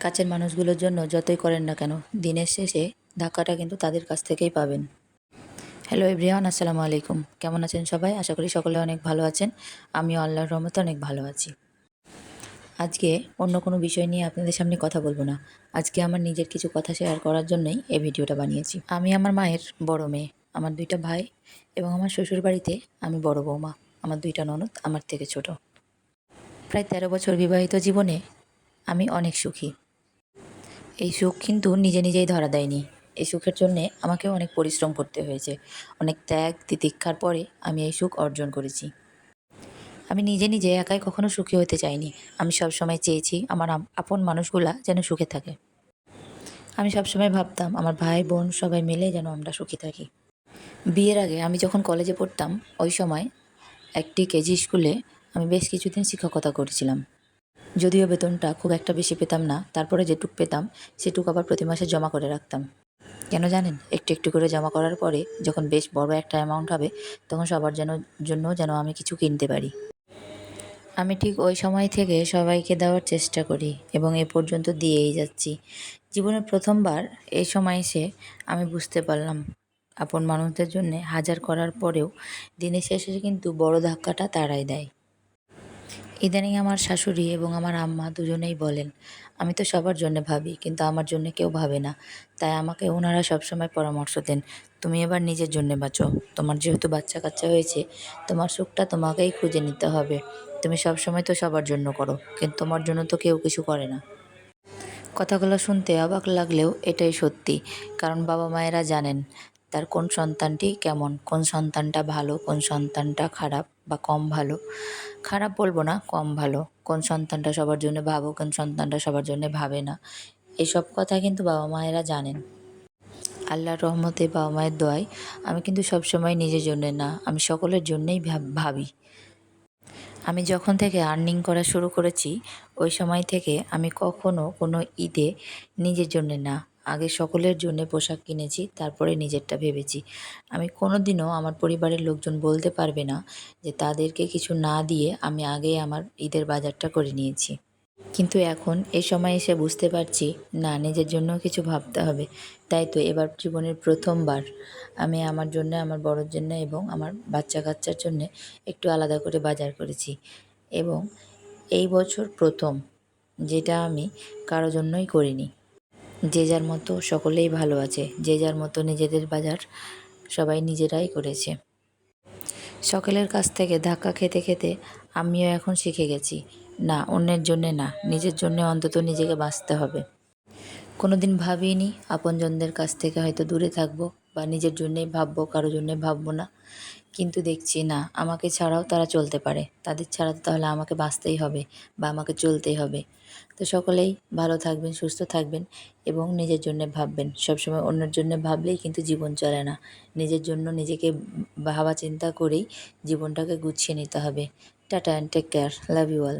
কাছের মানুষগুলোর জন্য যতই করেন না কেন, দিনের শেষে ধাক্কাটা কিন্তু তাদের কাছ থেকেই পাবেন। হ্যালো এভরিওয়ান, আসসালামু আলাইকুম। কেমন আছেন সবাই? আশা করি সকলে অনেক ভালো আছেন। আমিও আল্লাহর রহমতে অনেক ভালো আছি। আজকে অন্য কোনো বিষয় নিয়ে আপনাদের সামনে কথা বলবো না। আজকে আমার নিজের কিছু কথা শেয়ার করার জন্যই এই ভিডিওটা বানিয়েছি। আমি আমার মায়ের বড় মেয়ে। আমার 2টা ভাই এবং আমার শ্বশুর বাড়িতে আমি বড় বৌমা। আমার 2টা ননদ আমার থেকে ছোট। প্রায় 13 বছর বিবাহিত জীবনে আমি অনেক সুখী। এই সুখ কিন্তু নিজে নিজেই ধরা দেয়নি। এই সুখের জন্যে আমাকেও অনেক পরিশ্রম করতে হয়েছে। অনেক ত্যাগ তিতিক্ষার পরে আমি এই সুখ অর্জন করেছি। আমি নিজে নিজে একাই কখনো সুখী হতে চাইনি। আমি সবসময় চেয়েছি আমার আপন মানুষগুলা যেন সুখে থাকে। আমি সবসময় ভাবতাম আমার ভাই বোন সবাই মিলে যেন আমরা সুখী থাকি। বিয়ের আগে আমি যখন কলেজে পড়তাম, ওই সময় একটি কেজি স্কুলে আমি বেশ কিছুদিন শিক্ষকতা করেছিলাম। যদিও বেতনটা খুব একটা বেশি পেতাম না, তারপরে যেটুক পেতাম সেটুক আবার প্রতি মাসে জমা করে রাখতাম। কেন জানেন? একটু একটু করে জমা করার পরে যখন বেশ বড় একটা অ্যামাউন্ট হবে, তখন সবার জন্য যেন আমি কিছু কিনতে পারি। আমি ঠিক ওই সময় থেকে সবাইকে দেওয়ার চেষ্টা করি এবং এ পর্যন্ত দিয়েই যাচ্ছি। জীবনের প্রথমবার এই সময় এসে আমি বুঝতে পারলাম আপন মানুষদের জন্যে হাজার করার পরেও দিনের শেষে কিন্তু বড় ধাক্কাটা তারাই দেয়। ইদানিং আমার শাশুড়ি এবং আমার আম্মা দুজনেই বলেন, আমি তো সবার জন্য ভাবি, কিন্তু আমার জন্য কেউ ভাবে না। তাই আমাকে ওনারা সবসময় পরামর্শ দেন, তুমি এবার নিজের জন্য বাঁচো। তোমার যেহেতু বাচ্চা কাচ্চা হয়েছে, তোমার সুখটা তোমাকেই খুঁজে নিতে হবে। তুমি সবসময় তো সবার জন্য করো, কিন্তু তোমার জন্য তো কেউ কিছু করে না। কথাগুলো শুনতে অবাক লাগলেও এটাই সত্যি। কারণ বাবা মায়েরা জানেন তার কোন সন্তানটি কেমন, কোন সন্তানটা ভালো, কোন সন্তানটা খারাপ বা কম ভালো। খারাপ বলবো না, কম ভালো। কোন সন্তানটা সবার জন্য ভাবো, কোন সন্তানটা সবার জন্য ভাবে না। এসব কথা কিন্তু বাবা মায়েরা জানেন। আল্লাহর রহমতে বাবা মায়ের দোয়ায় আমি কিন্তু সবসময় নিজের জন্যে না, আমি সকলের জন্যেই ভাবি। আমি যখন থেকে আর্নিং করা শুরু করেছি, ওই সময় থেকে আমি কখনো কোনো ঈদে নিজের জন্যে না, আগে সকলের জন্যে পোশাক কিনেছি, তারপরে নিজেরটা ভেবেছি। আমি কোনো দিনও আমার পরিবারের লোকজন বলতে পারবে না যে তাদেরকে কিছু না দিয়ে আমি আগেই আমার ঈদের বাজারটা করে নিয়েছি। কিন্তু এখন এই সময় এসে বুঝতে পারছি, না, নিজের জন্যও কিছু ভাবতে হবে। তাই তো এবার জীবনের প্রথমবার আমি আমার জন্য, আমার বড়োর জন্য এবং আমার বাচ্চা কাচ্চার জন্যে একটু আলাদা করে বাজার করেছি। এবং এই বছর প্রথম যেটা আমি কারো জন্যই করিনি। যে যার মতো সকলেই ভালো আছে, যে যার মতো নিজেদের বাজার সবাই নিজেরাই করেছে। সকলের কাছ থেকে ধাক্কা খেতে খেতে আমিও এখন শিখে গেছি, না, অন্যের জন্যে না, নিজের জন্যে অন্তত নিজেকে বাঁচতে হবে। কোনো দিন ভাবিনি আপনজনদের কাছ থেকে হয়তো দূরে থাকবো বা নিজের জন্যেই ভাববো, কারো জন্যে ভাববো না। কিন্তু দেখছি না, আমাকে ছাড়াও তারা চলতে পারে, তাদের ছাড়া তো তাহলে আমাকে বাঁচতেই হবে বা আমাকে চলতেই হবে। তো সকলেই ভালো থাকবেন, সুস্থ থাকবেন এবং নিজের জন্যে ভাববেন। সবসময় অন্যের জন্যে ভাবলেই কিন্তু জীবন চলে না। নিজের জন্য নিজেকে ভাবা চিন্তা করেই জীবনটাকে গুছিয়ে নিতে হবে। Tata and take care. Love you all.